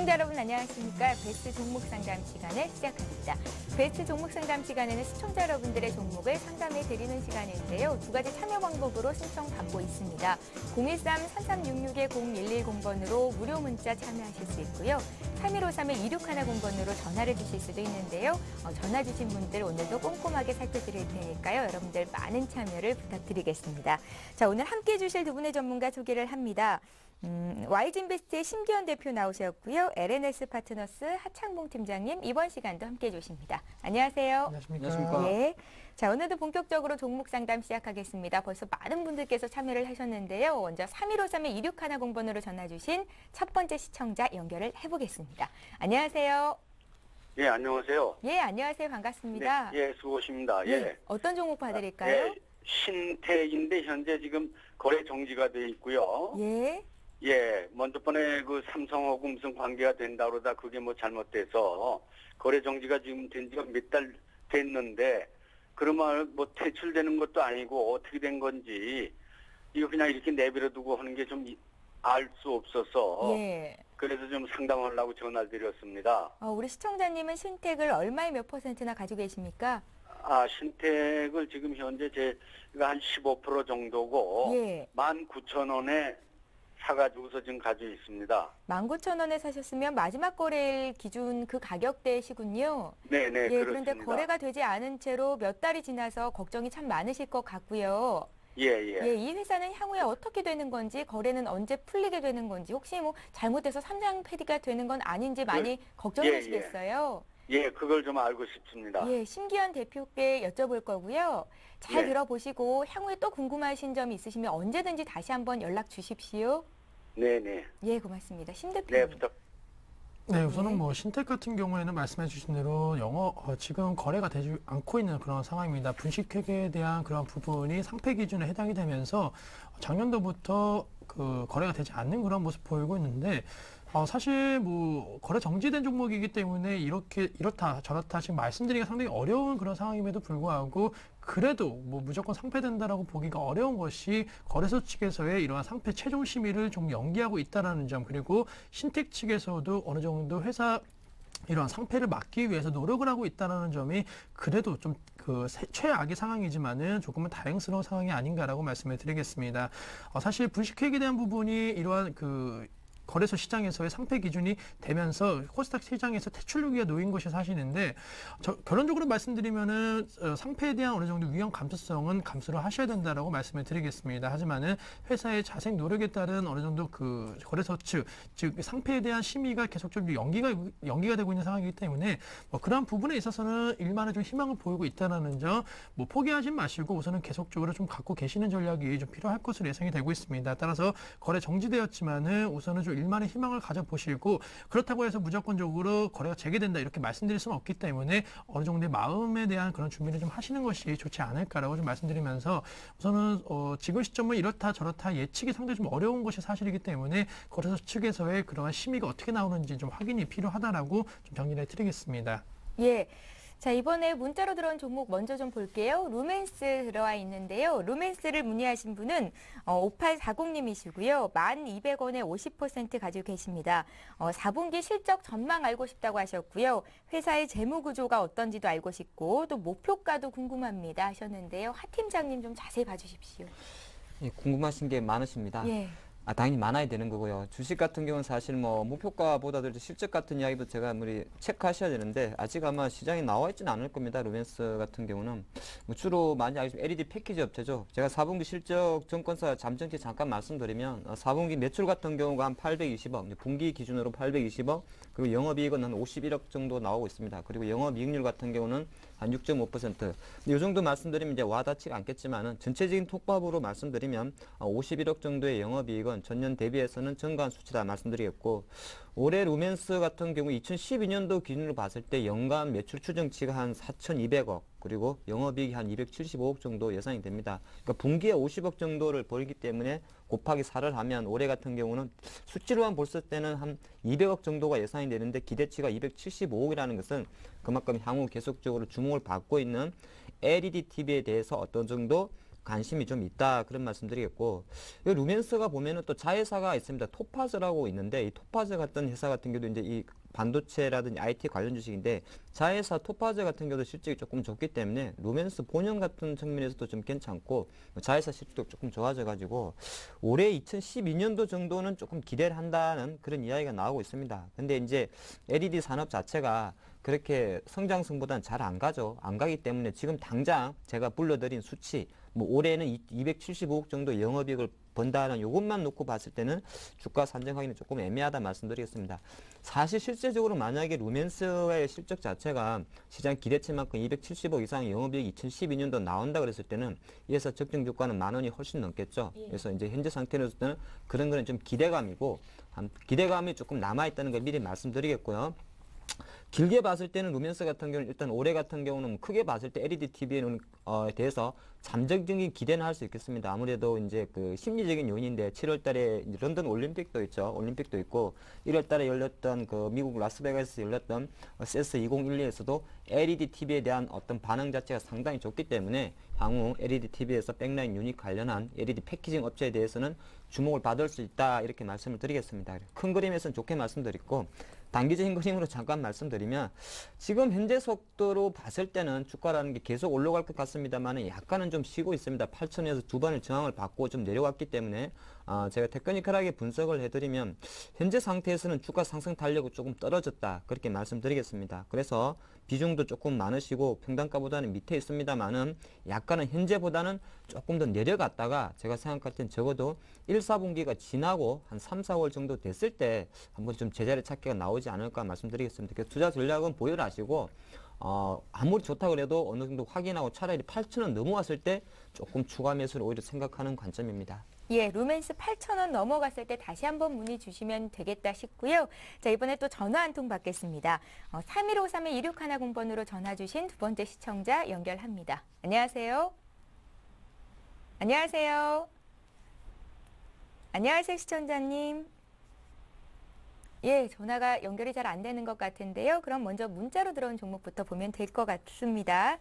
시청자 여러분 안녕하십니까. 베스트 종목 상담 시간을 시작합니다. 베스트 종목 상담 시간에는 시청자 여러분들의 종목을 상담해 드리는 시간인데요. 두 가지 참여 방법으로 신청 받고 있습니다. 013-3366-0110번으로 무료 문자 참여하실 수 있고요. 3153-2610번으로 전화를 주실 수도 있는데요. 전화 주신 분들 오늘도 꼼꼼하게 살펴드릴 테니까요. 여러분들 많은 참여를 부탁드리겠습니다. 자, 오늘 함께해 주실 두 분의 전문가 소개를 합니다. YG인베스트의 심기현 대표 나오셨고요. LNS 파트너스 하창봉 팀장님 이번 시간도 함께해 주십니다. 안녕하세요. 안녕하십니까. 예. 자, 오늘도 본격적으로 종목 상담 시작하겠습니다. 벌써 많은 분들께서 참여를 하셨는데요. 먼저 3153-2610번으로 전화 주신 첫 번째 시청자 연결을 해보겠습니다. 안녕하세요. 예, 안녕하세요. 예, 안녕하세요. 반갑습니다. 네, 예, 수고하십니다. 예. 예. 어떤 종목 봐드릴까요? 예, 신택인데 현재 지금 거래 정지가 돼 있고요. 예. 예, 먼저 번에 그 삼성하고 무슨 관계가 된다 그러다 그게 뭐 잘못돼서 거래 정지가 지금 된 지가 몇 달 됐는데 그러면 뭐 퇴출되는 것도 아니고 어떻게 된 건지 이거 그냥 이렇게 내버려 두고 하는 게 좀 알 수 없어서 예. 그래서 좀 상담하려고 전화를 드렸습니다. 우리 시청자님은 신택을 얼마에 몇 %나 가지고 계십니까? 신택을 지금 현재 제가 한 15% 정도고 예. 19,000원에 사가지고서 지금 가지고 있습니다. 19,000원에 사셨으면 마지막 거래일 기준 그 가격대시군요. 네네, 예, 그렇습니다. 그런데 거래가 되지 않은 채로 몇 달이 지나서 걱정이 참 많으실 것 같고요. 예, 예. 예, 이 회사는 향후에 어떻게 되는 건지, 거래는 언제 풀리게 되는 건지, 혹시 뭐 잘못돼서 삼장 폐기가 되는 건 아닌지 많이 걱정하시겠어요? 예, 그걸 좀 알고 싶습니다. 예, 심기현 대표께 여쭤볼 거고요. 잘 예. 들어보시고 향후에 또 궁금하신 점이 있으시면 언제든지 다시 한번 연락 주십시오. 네네. 예, 고맙습니다. 심 네, 대표님. 네, 우선은 뭐 신택 같은 경우에는 말씀해 주신 대로 지금 거래가 되지 않고 있는 그런 상황입니다. 분식회계에 대한 그런 부분이 상폐 기준에 해당이 되면서 작년도부터 그 거래가 되지 않는 그런 모습 보이고 있는데 사실 뭐 거래 정지된 종목이기 때문에 이렇다 저렇다 지금 말씀드리기가 상당히 어려운 그런 상황임에도 불구하고 그래도 뭐 무조건 상폐된다라고 보기가 어려운 것이 거래소 측에서의 이러한 상폐 최종 심의를 좀 연기하고 있다라는 점, 그리고 신택 측에서도 어느 정도 회사 이러한 상폐를 막기 위해서 노력을 하고 있다는 점이 그래도 좀 최악의 상황이지만은 조금은 다행스러운 상황이 아닌가라고 말씀을 드리겠습니다. 사실 분식회계에 대한 부분이 이러한 거래소 시장에서의 상폐 기준이 되면서 코스닥 시장에서 퇴출루기가 놓인 것이 사실인데, 결론적으로 말씀드리면은 상폐에 대한 어느 정도 위험 감수성은 감수를 하셔야 된다라고 말씀을 드리겠습니다. 하지만은 회사의 자생 노력에 따른 어느 정도 그 거래소 측, 즉 상폐에 대한 심의가 계속적으로 연기가 되고 있는 상황이기 때문에 그러한 부분에 있어서는 일만의 좀 희망을 보이고 있다는 점, 포기하지 마시고 우선은 계속적으로 좀 갖고 계시는 전략이 좀 필요할 것으로 예상이 되고 있습니다. 따라서 거래 정지되었지만은 우선은 좀 일만의 희망을 가져보시고, 그렇다고 해서 무조건적으로 거래가 재개된다 이렇게 말씀드릴 수는 없기 때문에 어느 정도의 마음에 대한 그런 준비를 좀 하시는 것이 좋지 않을까라고 좀 말씀드리면서, 우선은 지금 시점은 이렇다 저렇다 예측이 상당히 좀 어려운 것이 사실이기 때문에 거래소 측에서의 그러한 심의가 어떻게 나오는지 좀 확인이 필요하다라고 좀 정리를 해드리겠습니다. 예. 자, 이번에 문자로 들어온 종목 먼저 좀 볼게요. 루멘스 들어와 있는데요. 루멘스를 문의하신 분은 5840님이시고요. 1,200원에 50% 가지고 계십니다. 4분기 실적 전망 알고 싶다고 하셨고요. 회사의 재무 구조가 어떤지도 알고 싶고 또 목표가도 궁금합니다 하셨는데요. 하 팀장님 좀 자세히 봐주십시오. 예, 궁금하신 게 많으십니다. 예. 당연히 많아야 되는 거고요. 주식 같은 경우는 사실 뭐 목표가보다도 실적 같은 이야기도 제가 체크하셔야 되는데 아직 아마 시장에 나와 있지는 않을 겁니다. 루멘스 같은 경우는 주로 많이 알고 있는 LED 패키지 업체죠. 제가 4분기 실적 증권사 잠정치 잠깐 말씀드리면 4분기 매출 같은 경우가 한 820억, 분기 기준으로 820억, 그리고 영업이익은 한 51억 정도 나오고 있습니다. 그리고 영업이익률 같은 경우는 한 6.5%. 근데 이 정도 말씀드리면 이제 와닿지가 않겠지만은 전체적인 톡밥으로 말씀드리면 51억 정도의 영업이익은 전년 대비해서는 증가한 수치다 말씀드리겠고, 올해 루멘스 같은 경우 2012년도 기준으로 봤을 때 연간 매출 추정치가 한 4,200억, 그리고 영업이익이 한 275억 정도 예상이 됩니다. 그러니까 분기에 50억 정도를 벌기 때문에 곱하기 4를 하면 올해 같은 경우는 수치로만 봤을 때는 한 200억 정도가 예상이 되는데 기대치가 275억이라는 것은 그만큼 향후 계속적으로 주목을 받고 있는 LED TV에 대해서 어떤 정도 관심이 좀 있다 그런 말씀드리겠고, 이 루멘스가 보면은 또 자회사가 있습니다. 토파즈라고 있는데 이 토파즈 같은 회사 같은 경우도 이제 이 반도체라든지 IT 관련 주식인데 자회사 토파즈 같은 경우도 실적이 조금 좋기 때문에 루멘스 본연 같은 측면에서도 좀 괜찮고 자회사 실적도 조금 좋아져 가지고 올해 2012년도 정도는 조금 기대를 한다는 그런 이야기가 나오고 있습니다. 근데 이제 LED 산업 자체가 그렇게 성장성보다는 잘 안 가죠. 안 가기 때문에 지금 당장 제가 불러드린 수치, 뭐 올해는 275억 정도 영업이익을 번다는 요것만 놓고 봤을 때는 주가 산정하기는 조금 애매하다 말씀드리겠습니다. 사실 실제적으로 만약에 루멘스의 실적 자체가 시장 기대치만큼 270억 이상 영업이익이 2012년도 나온다 그랬을 때는 이 회사 적정 주가는 10,000원이 훨씬 넘겠죠. 그래서 이제 현재 상태로서는 그런 거는 좀 기대감이고, 기대감이 조금 남아있다는 걸 미리 말씀드리겠고요. 길게 봤을 때는 루멘스 같은 경우는 일단 올해 같은 경우는 크게 봤을 때 LED TV에 대해서 잠정적인 기대는 할 수 있겠습니다. 아무래도 이제 그 심리적인 요인인데 7월 달에 런던 올림픽도 있죠. 올림픽도 있고 1월 달에 열렸던 그 미국 라스베가스에서 열렸던 CES 2012에서도 LED TV에 대한 어떤 반응 자체가 상당히 좋기 때문에 향후 LED TV에서 백라인 유닛 관련한 LED 패키징 업체에 대해서는 주목을 받을 수 있다 이렇게 말씀을 드리겠습니다. 큰 그림에서는 좋게 말씀드리고 단기적인 그림으로 잠깐 말씀드리면 지금 현재 속도로 봤을 때는 주가라는 게 계속 올라갈 것 같습니다만 약간은 좀 쉬고 있습니다. 8,000에서 두 번의 저항을 받고 좀 내려왔기 때문에 제가 테크니컬하게 분석을 해드리면 현재 상태에서는 주가 상승 탄력이 조금 떨어졌다 그렇게 말씀드리겠습니다. 그래서 비중도 조금 많으시고 평단가보다는 밑에 있습니다만은 약간은 현재보다는 조금 더 내려갔다가 제가 생각할 땐 적어도 1, 4분기가 지나고 한 3, 4월 정도 됐을 때 한번 좀 제자리 찾기가 나오지 않을까 말씀드리겠습니다. 그래서 투자 전략은 보유를 하시고 아무리 좋다 그래도 어느 정도 확인하고 차라리 8,000원 넘어왔을 때 조금 추가 매수를 오히려 생각하는 관점입니다. 예, 루멘스 8,000원 넘어갔을 때 다시 한번 문의 주시면 되겠다 싶고요. 자, 이번에 또 전화 한 통 받겠습니다. 3153-2610번으로 전화 주신 두 번째 시청자 연결합니다. 안녕하세요. 안녕하세요. 안녕하세요, 시청자님. 예, 전화가 연결이 잘 안 되는 것 같은데요. 그럼 먼저 문자로 들어온 종목부터 보면 될 것 같습니다.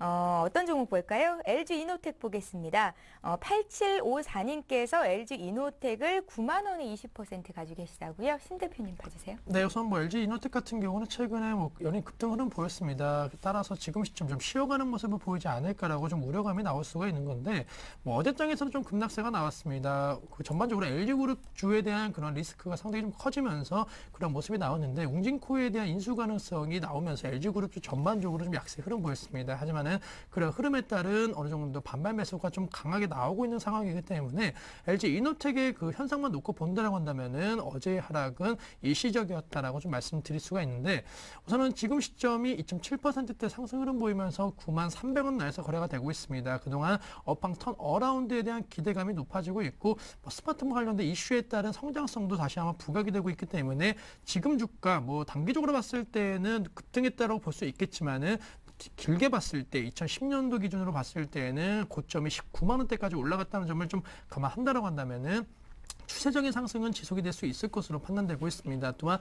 어떤 종목 볼까요? LG 이노텍 보겠습니다. 8754님께서 LG 이노텍을 9만 원에 20% 가지고 계시다고요? 신 대표님 봐주세요. 네, 우선 뭐 LG 이노텍 같은 경우는 최근에 뭐 연일 급등 흐름 보였습니다. 따라서 지금 시점 좀 쉬어가는 모습을 보이지 않을까라고 좀 우려감이 나올 수가 있는 건데, 뭐 어제장에서는 좀 급락세가 나왔습니다. 그 전반적으로 LG 그룹 주에 대한 그런 리스크가 상당히 좀 커지면서 그런 모습이 나왔는데, 웅진코에 대한 인수 가능성이 나오면서 LG 그룹 주 전반적으로 좀 약세 흐름 보였습니다. 하지만 그런 흐름에 따른 어느 정도 반발 매수가 좀 강하게 나오고 있는 상황이기 때문에 LG 이노텍의 그 현상만 놓고 본다라고 한다면은 어제의 하락은 일시적이었다라고 좀 말씀드릴 수가 있는데, 우선은 지금 시점이 2.7%대 상승 흐름 보이면서 93,300원 내에서 거래가 되고 있습니다. 그동안 업황 턴 어라운드에 대한 기대감이 높아지고 있고, 뭐 스마트폰 관련된 이슈에 따른 성장성도 다시 한번 부각이 되고 있기 때문에 지금 주가 뭐 단기적으로 봤을 때는 급등했다라고 볼 수 있겠지만은 길게 봤을 때 2010년도 기준으로 봤을 때는 고점이 19만 원대까지 올라갔다는 점을 좀 감안한다라고 한다면은 추세적인 상승은 지속이 될 수 있을 것으로 판단되고 있습니다. 또한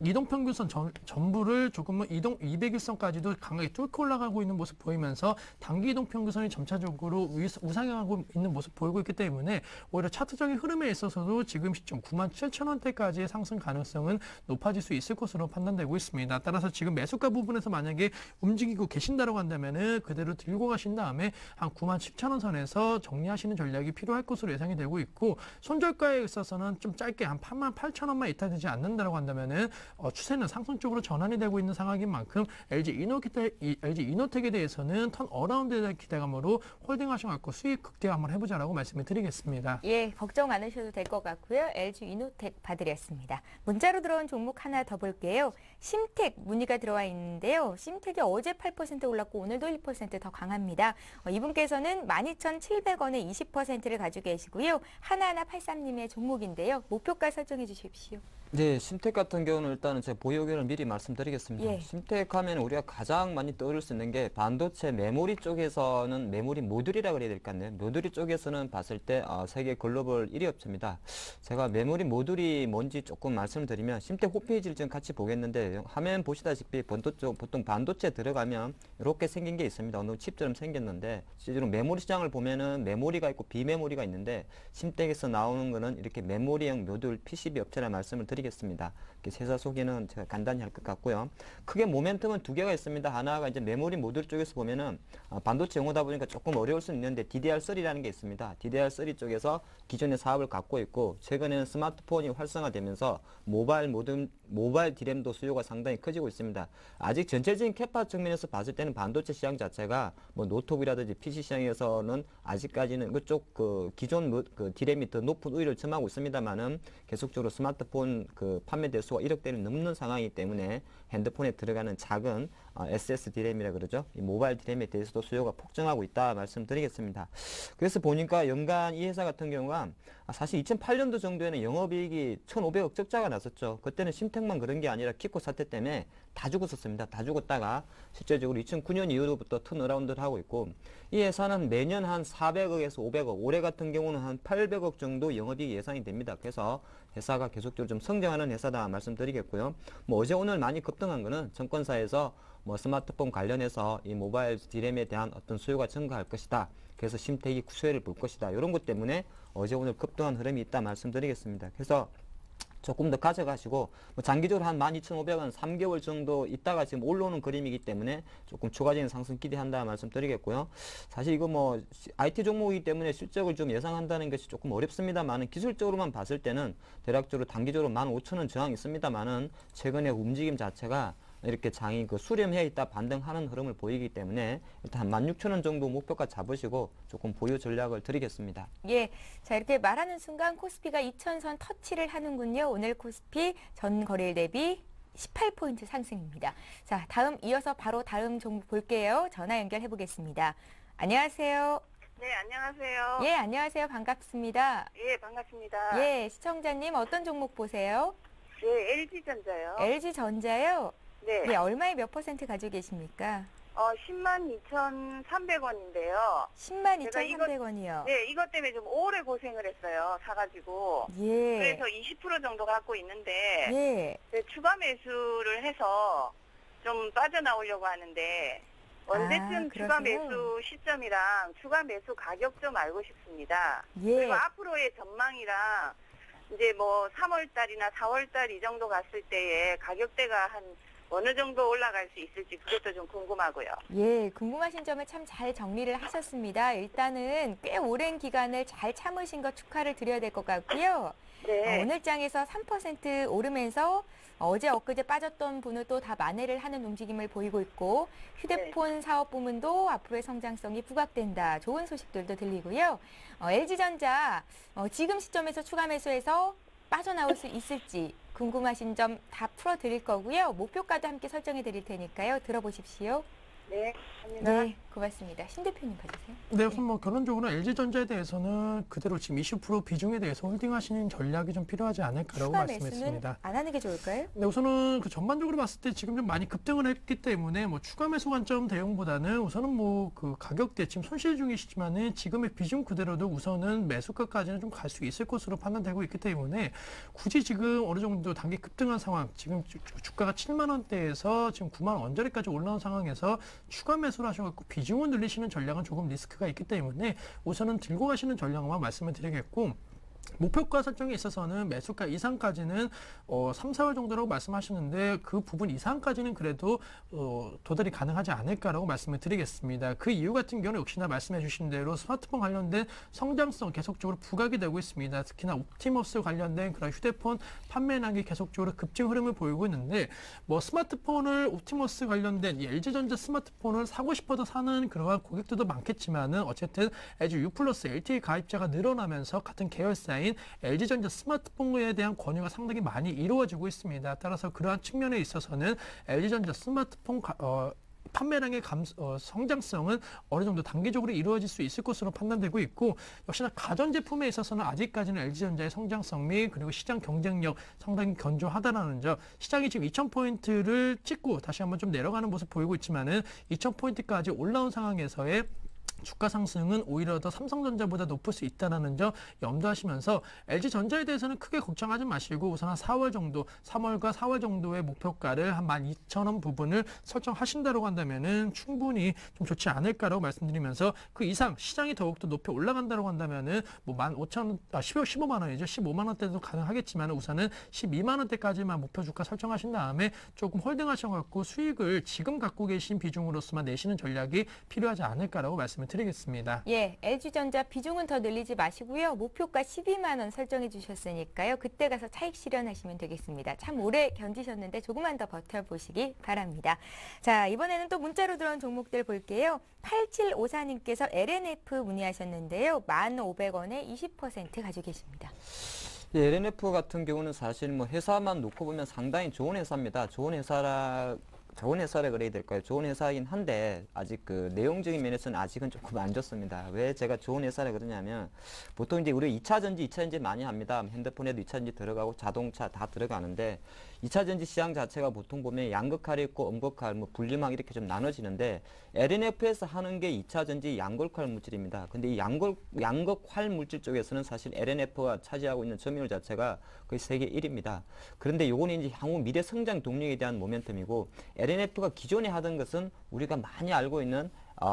이동평균선 전부를 조금은 200일선까지도 강하게 뚫고 올라가고 있는 모습 보이면서 단기 이동평균선이 점차적으로 우상향하고 있는 모습 보이고 있기 때문에 오히려 차트적인 흐름에 있어서도 지금 시점 97,000원대까지의 상승 가능성은 높아질 수 있을 것으로 판단되고 있습니다. 따라서 지금 매수가 부분에서 만약에 움직이고 계신다고 한다면은 그대로 들고 가신 다음에 한 97,000원 선에서 정리하시는 전략이 필요할 것으로 예상이 되고 있고, 손절가에 있어서는 좀 짧게 한 88,000원만 이탈되지 않는다고 한다면은 추세는 상승 쪽으로 전환이 되고 있는 상황인 만큼 LG 이노텍에 대해서는 턴 어라운드에 대한 기대감으로 홀딩하셔서 갖고 수익 극대화 한번 해보자라고 말씀을 드리겠습니다. 예, 걱정 안 하셔도 될 것 같고요. LG 이노텍 봐드렸습니다. 문자로 들어온 종목 하나 더 볼게요. 심텍 문의가 들어와 있는데요. 심텍이 어제 8% 올랐고 오늘도 1% 더 강합니다. 이분께서는 12,700원에 20%를 가지고 계시고요. 하나하나 83님의 종목인데요. 목표가 설정해 주십시오. 네, 심택 같은 경우는 일단은 제 보유 의견을 미리 말씀드리겠습니다. 예. 심택 하면 우리가 가장 많이 떠오를 수 있는 게 반도체 메모리 쪽에서는 메모리 모듈이라 그래야 될 것 같네요. 모듈이 쪽에서는 봤을 때 세계 글로벌 1위 업체입니다. 제가 메모리 모듈이 뭔지 조금 말씀드리면 심택 홈페이지를 지금 같이 보겠는데 화면 보시다시피 보통 반도체 들어가면 이렇게 생긴 게 있습니다. 어느 칩처럼 생겼는데 실제로 메모리 시장을 보면은 메모리가 있고 비메모리가 있는데 심택에서 나오는 거는 이렇게 메모리형 모듈 PCB 업체라 말씀을 드리겠습니다. 회사 소개는 제가 간단히 할 것 같고요. 크게 모멘텀은 두 개가 있습니다. 하나가 이제 메모리 모듈 쪽에서 보면은 반도체 용어다 보니까 조금 어려울 수 있는데 DDR3라는 게 있습니다. DDR3 쪽에서 기존의 사업을 갖고 있고 최근에는 스마트폰이 활성화되면서 모바일 디램도 수요가 상당히 커지고 있습니다. 아직 전체적인 캐파 측면에서 봤을 때는 반도체 시장 자체가 뭐 노트북이라든지 PC 시장에서는 아직까지는 그쪽 기존 디램이 더 높은 우위를 점하고 있습니다만은 계속적으로 스마트폰 판매 대수가 1억 대를 넘는 상황이기 때문에 핸드폰에 들어가는 작은 SS 디램이라 그러죠. 이 모바일 디램에 대해서도 수요가 폭증하고 있다 말씀드리겠습니다. 그래서 보니까 연간 이 회사 같은 경우가 사실 2008년도 정도에는 영업이익이 1,500억 적자가 났었죠. 그때는 심택만 그런 게 아니라 키코 사태 때문에 다 죽었었습니다. 다 죽었다가 실제적으로 2009년 이후로부터 턴어라운드를 하고 있고 이 회사는 매년 한 400억에서 500억, 올해 같은 경우는 한 800억 정도 영업이익 예상이 됩니다. 그래서 회사가 계속적으로 좀 성장하는 회사다 말씀드리겠고요. 뭐 어제 오늘 많이 급등한 거는 증권사에서 뭐 스마트폰 관련해서 이 모바일 디램에 대한 어떤 수요가 증가할 것이다. 그래서 심택이 수혜를 볼 것이다. 이런 것 때문에 어제 오늘 급등한 흐름이 있다 말씀드리겠습니다. 그래서 조금 더 가져가시고 뭐 장기적으로 한 12,500원 3개월 정도 있다가 지금 올라오는 그림이기 때문에 조금 추가적인 상승 기대한다 말씀드리겠고요. 사실 이거 뭐 IT 종목이기 때문에 실적을 좀 예상한다는 것이 조금 어렵습니다만은 기술적으로만 봤을 때는 대략적으로 단기적으로 15,000원 저항이 있습니다만은 최근에 움직임 자체가 이렇게 장이 수렴해 있다 반등하는 흐름을 보이기 때문에 일단 한 16,000원 정도 목표가 잡으시고 조금 보유 전략을 드리겠습니다. 예, 자 이렇게 말하는 순간 코스피가 2000선 터치를 하는군요. 오늘 코스피 전 거래일 대비 18포인트 상승입니다. 자, 이어서 바로 다음 종목 볼게요. 전화 연결해 보겠습니다. 안녕하세요. 네, 안녕하세요. 예, 안녕하세요. 반갑습니다. 예, 반갑습니다. 예, 시청자님 어떤 종목 보세요? 네, LG전자요. LG전자요? 네. 예, 얼마에 몇 % 가지고 계십니까? 102,300원인데요. 102,300원이요. 네, 이것 때문에 좀 오래 고생을 했어요. 사가지고. 예. 그래서 20% 정도 갖고 있는데, 예. 네, 추가 매수를 해서 좀 빠져나오려고 하는데, 언제쯤 추가 그러세요? 매수 시점이랑 추가 매수 가격 좀 알고 싶습니다. 예. 그리고 앞으로의 전망이랑, 이제 뭐 3월달이나 4월달 이 정도 갔을 때에 가격대가 한 어느 정도 올라갈 수 있을지 그것도 좀 궁금하고요. 예, 궁금하신 점을 참 잘 정리를 하셨습니다. 일단은 꽤 오랜 기간을 잘 참으신 것 축하를 드려야 될 것 같고요. 네. 오늘 장에서 3% 오르면서 어제 엊그제 빠졌던 분을 또 다 만회를 하는 움직임을 보이고 있고 휴대폰 사업 부문도 앞으로의 성장성이 부각된다. 좋은 소식들도 들리고요. LG전자 지금 시점에서 추가 매수해서 빠져나올 수 있을지 궁금하신 점 다 풀어드릴 거고요. 목표가도 함께 설정해 드릴 테니까요. 들어보십시오. 네, 감사합니다. 네, 고맙습니다. 신 대표님 봐주세요. 네, 우선 뭐 결론적으로 LG전자에 대해서는 그대로 지금 20% 비중에 대해서 홀딩하시는 전략이 좀 필요하지 않을까라고 추가 매수는 말씀했습니다. 안 하는 게 좋을까요? 네, 우선은 전반적으로 봤을 때 지금 좀 많이 급등을 했기 때문에 뭐 추가 매수 관점 대응보다는 우선은 뭐 가격대 지금 손실 중이시지만은 지금의 비중 그대로도 우선은 매수가까지는 좀 갈 수 있을 것으로 판단되고 있기 때문에 굳이 지금 어느 정도 단기 급등한 상황, 지금 주가가 7만 원대에서 지금 9만 원 언저리까지 올라온 상황에서 추가 매수를 하셔갖고 비중을 늘리시는 전략은 조금 리스크가 있기 때문에 우선은 들고 가시는 전략만 말씀을 드리겠고 목표가 설정에 있어서는 매수가 이상까지는 3, 4월 정도라고 말씀하시는데 그 부분 이상까지는 그래도 도달이 가능하지 않을까라고 말씀을 드리겠습니다. 그 이유 같은 경우는 역시나 말씀해 주신 대로 스마트폰 관련된 성장성 계속적으로 부각이 되고 있습니다. 특히나 옵티머스 관련된 그런 휴대폰 판매량이 계속적으로 급증 흐름을 보이고 있는데 뭐 스마트폰을 옵티머스 관련된 이 LG전자 스마트폰을 사고 싶어도 사는 그러한 고객들도 많겠지만은 어쨌든 LG U+ LTE 가입자가 늘어나면서 같은 계열사인 LG전자 스마트폰에 대한 권유가 상당히 많이 이루어지고 있습니다. 따라서 그러한 측면에 있어서는 LG전자 스마트폰 판매량의 성장성은 어느 정도 단기적으로 이루어질 수 있을 것으로 판단되고 있고 역시나 가전제품에 있어서는 아직까지는 LG전자의 성장성 및 그리고 시장 경쟁력 상당히 견조하다라는 점 시장이 지금 2,000포인트를 찍고 다시 한번 좀 내려가는 모습 보이고 있지만은 2,000포인트까지 올라온 상황에서의 주가 상승은 오히려 더 삼성전자보다 높을 수 있다는 점 염두하시면서 LG전자에 대해서는 크게 걱정하지 마시고 우선 한 4월 정도, 3월과 4월 정도의 목표가를 한 12,000원 부분을 설정하신다고 한다면은 충분히 좀 좋지 않을까라고 말씀드리면서 그 이상 시장이 더욱더 높이 올라간다고 한다면은 뭐 15,000원, 15만 원이죠. 15만 원대도 가능하겠지만 우선은 12만 원대까지만 목표 주가 설정하신 다음에 조금 홀딩하셔갖고 수익을 지금 갖고 계신 비중으로서만 내시는 전략이 필요하지 않을까라고 말씀을 드리겠습니다. 예, LG전자 비중은 더 늘리지 마시고요. 목표가 12만 원 설정해 주셨으니까요. 그때 가서 차익 실현하시면 되겠습니다. 참 오래 견디셨는데 조금만 더 버텨보시기 바랍니다. 자, 이번에는 또 문자로 들어온 종목들 볼게요. 8754님께서 LNF 문의하셨는데요. 1,500원에 20% 가지고 계십니다. 예, LNF 같은 경우는 사실 뭐 회사만 놓고 보면 상당히 좋은 회사입니다. 좋은 회사라 그래야 될까요? 좋은 회사이긴 한데 아직 그 내용적인 면에서는 아직은 조금 안 좋습니다. 왜 제가 좋은 회사라 그러냐면 보통 이제 우리 2차전지 많이 합니다. 핸드폰에도 2차전지 들어가고 자동차 다 들어가는데 2차전지 시장 자체가 보통 보면 양극칼이 있고 음극칼, 뭐 분리막 이렇게 좀 나눠지는데 LNF에서 하는 게 2차전지 양극칼 물질입니다. 근데 이 양극활 물질 쪽에서는 사실 LNF가 차지하고 있는 점유율 자체가 거의 세계 1위입니다. 그런데 요거는 이제 향후 미래 성장 동력에 대한 모멘텀이고 LNF가 기존에 하던 것은 우리가 많이 알고 있는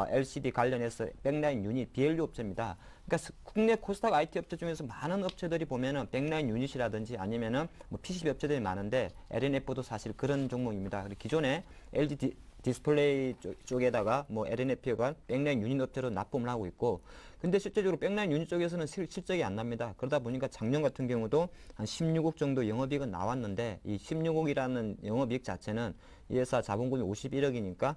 LCD 관련해서 백라인 유닛, BLU 업체입니다. 그러니까 국내 코스닥 IT 업체 중에서 많은 업체들이 보면은 백라인 유닛이라든지 아니면은 뭐 PCB 업체들이 많은데 LNF도 사실 그런 종목입니다. 기존에 LG 디스플레이 쪽에다가 뭐 LNF가 백라인 유닛 업체로 납품을 하고 있고 근데 실제적으로 백라인 유닛 쪽에서는 실적이 안 납니다. 그러다 보니까 작년 같은 경우도 한 16억 정도 영업이익은 나왔는데 이 16억이라는 영업이익 자체는 이 회사 자본금이 51억이니까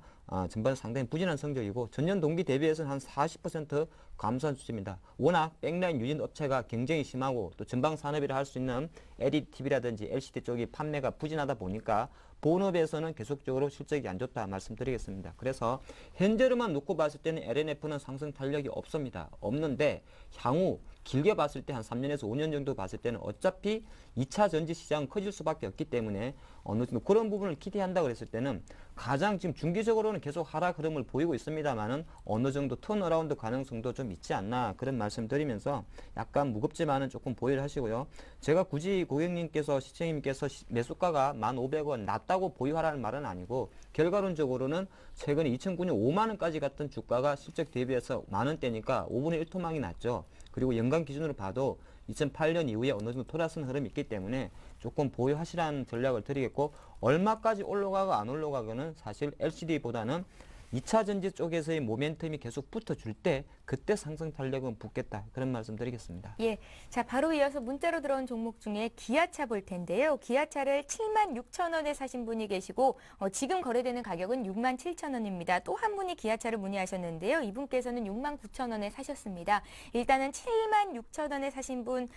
전반 상당히 부진한 성적이고 전년 동기 대비해서는 한 40% 감소한 수치입니다. 워낙 백라인 유닛 업체가 경쟁이 심하고 또 전방 산업이라 할 수 있는 LEDTV라든지 LCD 쪽이 판매가 부진하다 보니까 본업에서는 계속적으로 실적이 안 좋다 말씀드리겠습니다. 그래서 현재로만 놓고 봤을 때는 LNF는 상승 탄력이 없습니다. 없는데 향후 길게 봤을 때 한 3년에서 5년 정도 봤을 때는 어차피 2차 전지 시장은 커질 수밖에 없기 때문에 어느 정도 그런 부분을 기대한다 그랬을 때는 가장 지금 중기적으로는 계속 하락 흐름을 보이고 있습니다만은 어느 정도 턴어라운드 가능성도 좀 있지 않나 그런 말씀 드리면서 약간 무겁지만은 조금 보유를 하시고요. 제가 굳이 고객님께서 시청님께서 매수가가 1,500원 낮다고 보유하라는 말은 아니고 결과론적으로는 최근에 2009년 5만 원까지 갔던 주가가 실적 대비해서 만원대니까 5분의 1 토막이 났죠. 그리고 연간 기준으로 봐도 2008년 이후에 어느 정도 돌아선 흐름이 있기 때문에 조금 보유하시라는 전략을 드리겠고 얼마까지 올라가고 안 올라가고는 사실 LCD보다는 2차 전지 쪽에서의 모멘텀이 계속 붙어줄 때 그때 상승 탄력은 붙겠다 그런 말씀 드리겠습니다. 예, 자 바로 이어서 문자로 들어온 종목 중에 기아차 볼 텐데요. 기아차를 76,000원에 사신 분이 계시고 지금 거래되는 가격은 67,000원입니다. 또 한 분이 기아차를 문의하셨는데요. 이분께서는 69,000원에 사셨습니다. 일단은 76,000원에 사신 분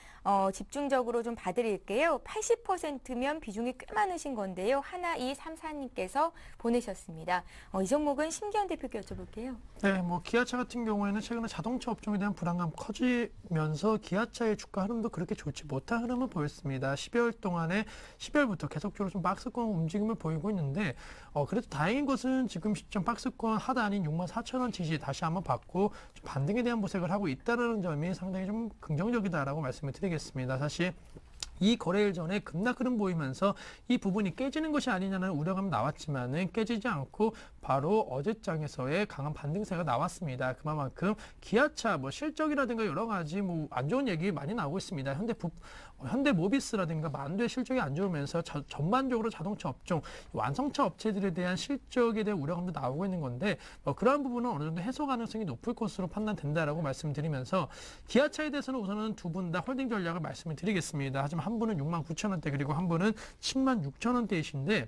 집중적으로 좀 봐드릴게요. 80%면 비중이 꽤 많으신 건데요. 1234님께서 보내셨습니다. 이 종목은 심기현 대표께 여쭤볼게요. 네, 뭐 기아차 같은 경우에는 최근에 자동차 업종에 대한 불안감 커지면서 기아차의 주가 흐름도 그렇게 좋지 못한 흐름을 보였습니다. 12월 동안에 12월부터 계속적으로 좀 박스권 움직임을 보이고 있는데 그래도 다행인 것은 지금 시점 박스권 하단인 64,000원 지지 다시 한번 받고 좀 반등에 대한 모색을 하고 있다는 점이 상당히 좀 긍정적이다라고 말씀을 드리겠습니다. 사실 이 거래일 전에 급락 흐름 보이면서 이 부분이 깨지는 것이 아니냐는 우려감이 나왔지만은 깨지지 않고 바로 어제장에서의 강한 반등세가 나왔습니다. 그만큼 기아차 뭐 실적이라든가 여러 가지 뭐 안 좋은 얘기 많이 나오고 있습니다. 현대모비스라든가 만두의 실적이 안 좋으면서 전반적으로 자동차 업종, 완성차 업체들에 대한 실적에 대한 우려감도 나오고 있는 건데 그러한 부분은 어느 정도 해소 가능성이 높을 것으로 판단된다라고 말씀드리면서 기아차에 대해서는 우선은 두 분 다 홀딩 전략을 말씀을 드리겠습니다. 하지만 한 분은 69,000원대 그리고 한 분은 106,000원대이신데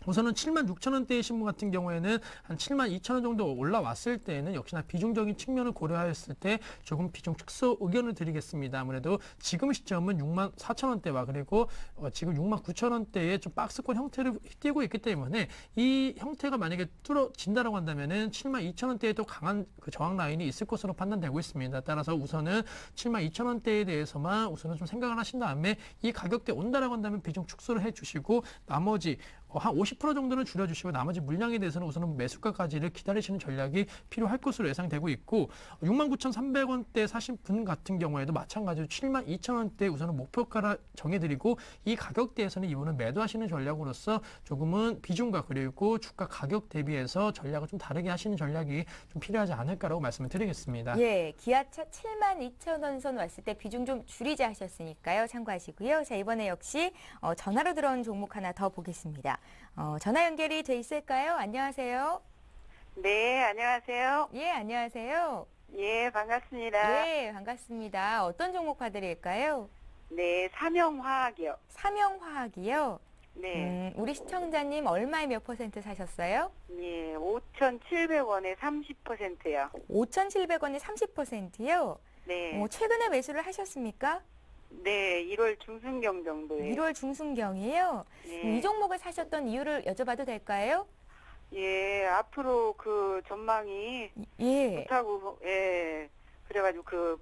우선은 76,000원대의 신문 같은 경우에는 한 72,000원 정도 올라왔을 때에는 역시나 비중적인 측면을 고려하였을 때 조금 비중 축소 의견을 드리겠습니다. 아무래도 지금 시점은 64,000원대와 그리고 지금 69,000원대의 좀 박스권 형태를 띄고 있기 때문에 이 형태가 만약에 뚫어진다라고 한다면은 72,000원대에 또 강한 그 저항 라인이 있을 것으로 판단되고 있습니다. 따라서 우선은 72,000원대에 대해서만 우선은 좀 생각을 하신 다음에 이 가격대 온다라고 한다면 비중 축소를 해주시고 나머지 한 50% 정도는 줄여주시고 나머지 물량에 대해서는 우선은 매수가까지를 기다리시는 전략이 필요할 것으로 예상되고 있고 69,300원대 사신 분 같은 경우에도 마찬가지로 72,000원대 우선은 목표가를 정해드리고 이 가격대에서는 이번은 매도하시는 전략으로서 조금은 비중과 그리고 주가 가격 대비해서 전략을 좀 다르게 하시는 전략이 좀 필요하지 않을까라고 말씀을 드리겠습니다. 예, 기아차 72,000원 선 왔을 때 비중 좀 줄이자 하셨으니까요. 참고하시고요. 자, 이번에 역시 전화로 들어온 종목 하나 더 보겠습니다. 전화 연결이 돼 있을까요? 안녕하세요. 네, 안녕하세요. 예, 안녕하세요. 예, 반갑습니다. 예, 반갑습니다. 어떤 종목 봐드릴까요? 네, 삼영화학이요. 삼영화학이요. 네, 우리 시청자님 얼마에 몇 퍼센트 사셨어요? 예, 5,700원에 30%요. 5,700원에 30%요? 네, 최근에 매수를 하셨습니까? 네, 1월 중순경 정도에. 1월 중순경이에요. 예, 이 종목을 사셨던 이유를 여쭤봐도 될까요? 예, 앞으로 그 전망이 예, 좋다고, 예, 그래가지고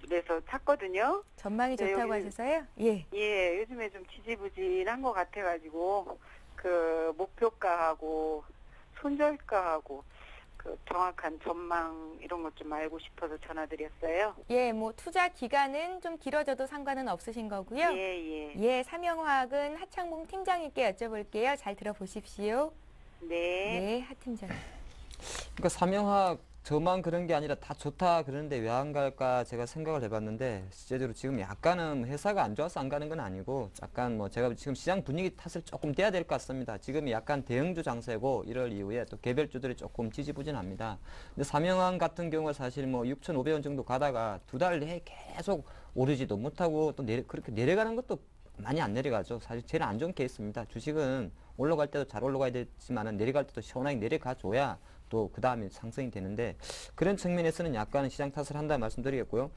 그래서 샀거든요. 전망이 네, 좋다고 여기- 하셔서요? 예. 예, 요즘에 좀 지지부진한 것 같아가지고 그 목표가하고 손절가하고 그 정확한 전망 이런 것 좀 알고 싶어서 전화드렸어요. 예, 투자 기간은 좀 길어져도 상관은 없으신 거고요. 예, 예. 예, 삼영화학은 하창봉 팀장님께 여쭤볼게요. 잘 들어보십시오. 네. 네, 하 팀장. 그러니까 삼영학 저만 그런 게 아니라 다 좋다 그러는데 왜 안 갈까 제가 생각을 해봤는데 실제적으로 지금 약간은 회사가 안 좋아서 안 가는 건 아니고 약간 제가 지금 시장 분위기 탓을 조금 떼야 될 것 같습니다. 지금이 약간 대형주 장세고 1월 이후에 또 개별주들이 조금 지지부진합니다. 근데 삼영학 같은 경우가 사실 6,500원 정도 가다가 두 달 내에 계속 오르지도 못하고 또 그렇게 내려가는 것도 많이 안 내려가죠. 사실 제일 안 좋은 케이스입니다. 주식은 올라갈 때도 잘 올라가야 되지만 내려갈 때도 시원하게 내려가 줘야 또 그 다음에 상승이 되는데 그런 측면에서는 약간은 시장 탓을 한다 말씀드리겠고요.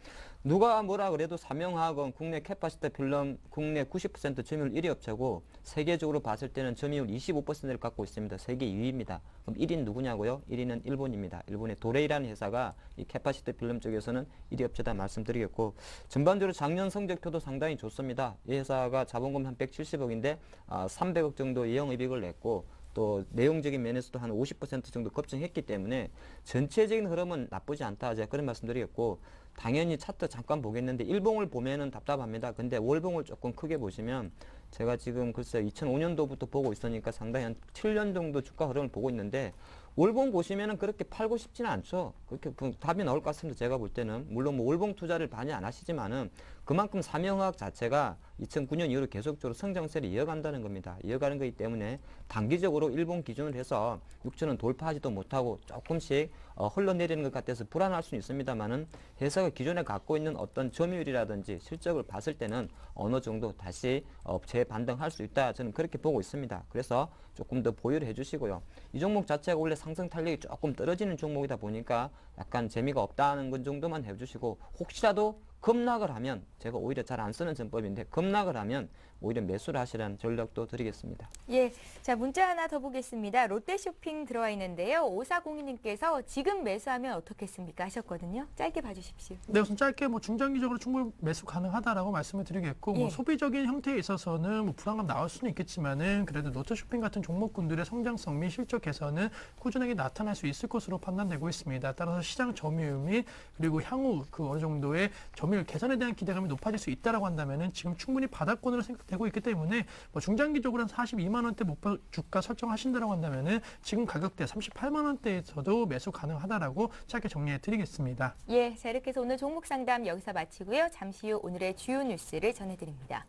누가 뭐라 그래도 삼영화학은 국내 캐파시티 필름 국내 90% 점유율 1위 업체고 세계적으로 봤을 때는 점유율 25%를 갖고 있습니다. 세계 2위입니다. 그럼 1위는 누구냐고요? 1위는 일본입니다. 일본의 도레이라는 회사가 이 캐파시티 필름 쪽에서는 1위 업체다 말씀드리겠고 전반적으로 작년 성적표도 상당히 좋습니다. 이 회사가 자본금 한 170억인데 300억 정도 영업이익을 냈고 또 내용적인 면에서도 한 50% 정도 급증했기 때문에 전체적인 흐름은 나쁘지 않다. 제가 그런 말씀드리겠고 당연히 차트 잠깐 보겠는데 일봉을 보면은 답답합니다. 근데 월봉을 조금 크게 보시면 제가 지금 글쎄 2005년도부터 보고 있으니까 상당히 한 7년 정도 주가 흐름을 보고 있는데 월봉 보시면은 그렇게 팔고 싶지는 않죠. 그렇게 답이 나올 것 같습니다. 제가 볼 때는 물론 월봉 투자를 많이 안 하시지만은 그만큼 삼영화학 자체가 2009년 이후로 계속적으로 성장세를 이어간다는 겁니다. 이어가는 거기 때문에 단기적으로 일본 기준으로 해서 6천원 돌파하지도 못하고 조금씩 흘러내리는 것 같아서 불안할 수는 있습니다만은 회사가 기존에 갖고 있는 어떤 점유율이라든지 실적을 봤을 때는 어느 정도 다시 재반등할 수 있다. 저는 그렇게 보고 있습니다. 그래서 조금 더 보유를 해주시고요. 이 종목 자체가 원래 상승 탄력이 조금 떨어지는 종목이다 보니까 약간 재미가 없다는 것 정도만 해주시고 혹시라도 급락을 하면 제가 오히려 잘 안 쓰는 전법인데 급락을 하면 오히려 매수를 하시라는 전략도 드리겠습니다. 예, 자 문자 하나 더 보겠습니다. 롯데쇼핑 들어와 있는데요. 5402님께서 지금 매수하면 어떻겠습니까 하셨거든요. 짧게 봐주십시오. 네, 우선 짧게 중장기적으로 충분히 매수 가능하다라고 말씀을 드리겠고 예. 소비적인 형태에 있어서는 불안감 나올 수는 있겠지만은 그래도 롯데쇼핑 같은 종목군들의 성장성 및 실적 개선은 꾸준하게 나타날 수 있을 것으로 판단되고 있습니다. 따라서 시장 점유율 및 그리고 향후 어느 정도의 점유율 개선에 대한 기대감이 높아질 수 있다라고 한다면은 지금 충분히 바닥권으로 생각되고 있기 때문에 중장기적으로는 42만 원대 목표 주가 설정하신다라고 한다면은 지금 가격대 38만 원대에서도 매수 가능하다라고 짧게 정리해 드리겠습니다. 예, 자 이렇게 해서 오늘 종목 상담 여기서 마치고요. 잠시 후 오늘의 주요 뉴스를 전해드립니다.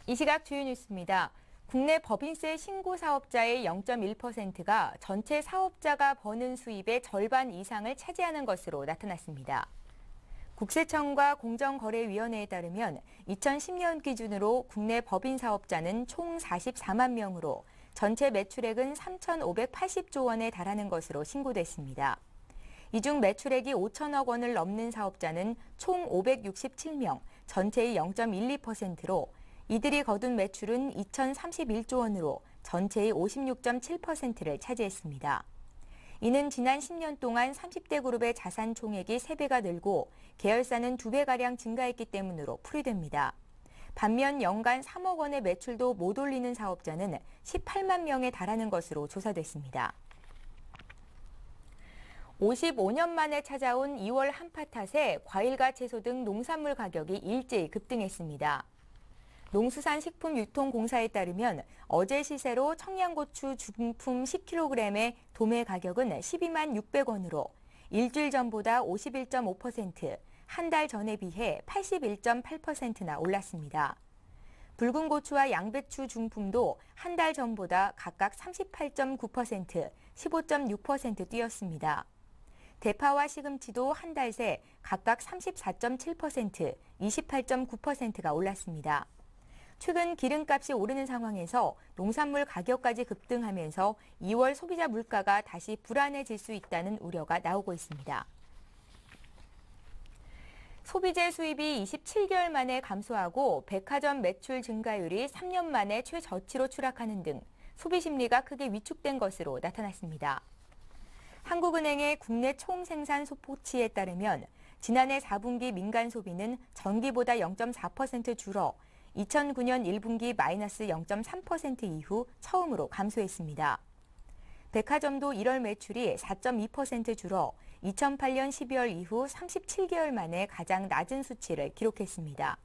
이 시각 주요 뉴스입니다. 국내 법인세 신고 사업자의 0.1%가 전체 사업자가 버는 수입의 절반 이상을 차지하는 것으로 나타났습니다. 국세청과 공정거래위원회에 따르면 2010년 기준으로 국내 법인 사업자는 총 44만 명으로 전체 매출액은 3,580조 원에 달하는 것으로 신고됐습니다. 이 중 매출액이 5천억 원을 넘는 사업자는 총 567명, 전체의 0.12%로 이들이 거둔 매출은 2,031조 원으로 전체의 56.7%를 차지했습니다. 이는 지난 10년 동안 30대 그룹의 자산 총액이 3배가 늘고 계열사는 2배가량 증가했기 때문으로 풀이됩니다. 반면 연간 3억 원의 매출도 못 올리는 사업자는 18만 명에 달하는 것으로 조사됐습니다. 55년 만에 찾아온 2월 한파 탓에 과일과 채소 등 농산물 가격이 일제히 급등했습니다. 농수산식품유통공사에 따르면 어제 시세로 청양고추 중품 10kg의 도매 가격은 12만 600원으로 일주일 전보다 51.5%, 한 달 전에 비해 81.8%나 올랐습니다. 붉은 고추와 양배추 중품도 한 달 전보다 각각 38.9%, 15.6% 뛰었습니다. 대파와 시금치도 한 달 새 각각 34.7%, 28.9%가 올랐습니다. 최근 기름값이 오르는 상황에서 농산물 가격까지 급등하면서 2월 소비자 물가가 다시 불안해질 수 있다는 우려가 나오고 있습니다. 소비재 수입이 27개월 만에 감소하고 백화점 매출 증가율이 3년 만에 최저치로 추락하는 등 소비 심리가 크게 위축된 것으로 나타났습니다. 한국은행의 국내 총생산 소폭치에 따르면 지난해 4분기 민간 소비는 전기보다 0.4% 줄어 2009년 1분기 마이너스 0.3% 이후 처음으로 감소했습니다. 백화점도 1월 매출이 4.2% 줄어 2008년 12월 이후 37개월 만에 가장 낮은 수치를 기록했습니다.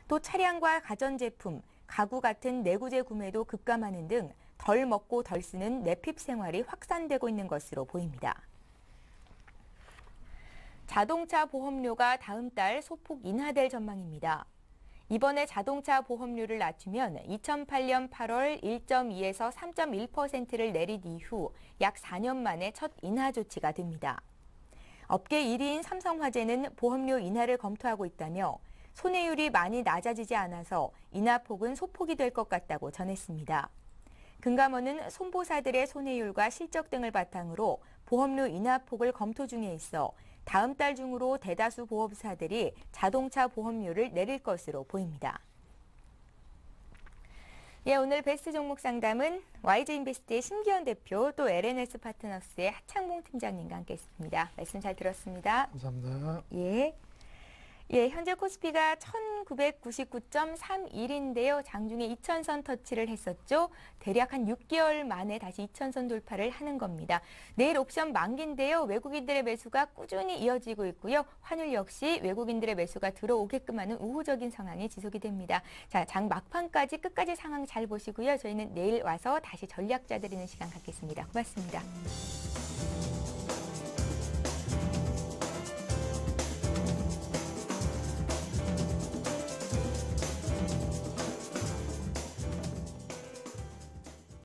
또 차량과 가전제품, 가구 같은 내구재 구매도 급감하는 등 덜 먹고 덜 쓰는 내핍 생활이 확산되고 있는 것으로 보입니다. 자동차 보험료가 다음 달 소폭 인하될 전망입니다. 이번에 자동차 보험료를 낮추면 2008년 8월 1.2에서 3.1%를 내린 이후 약 4년 만에 첫 인하 조치가 됩니다. 업계 1위인 삼성화재는 보험료 인하를 검토하고 있다며 손해율이 많이 낮아지지 않아서 인하폭은 소폭이 될 것 같다고 전했습니다. 금감원은 손보사들의 손해율과 실적 등을 바탕으로 보험료 인하폭을 검토 중에 있어 다음 달 중으로 대다수 보험사들이 자동차 보험료를 내릴 것으로 보입니다. 예, 오늘 베스트 종목 상담은 YG인베스트의 심기현 대표 또 LNS 파트너스의 하창봉 팀장님과 함께했습니다. 말씀 잘 들었습니다. 감사합니다. 예. 예, 현재 코스피가 1999.31인데요. 장중에 2000선 터치를 했었죠. 대략 한 6개월 만에 다시 2000선 돌파를 하는 겁니다. 내일 옵션 만기인데요. 외국인들의 매수가 꾸준히 이어지고 있고요. 환율 역시 외국인들의 매수가 들어오게끔 하는 우호적인 상황이 지속이 됩니다. 자, 장 막판까지 끝까지 상황 잘 보시고요. 저희는 내일 와서 다시 전략자 드리는 시간 갖겠습니다. 고맙습니다.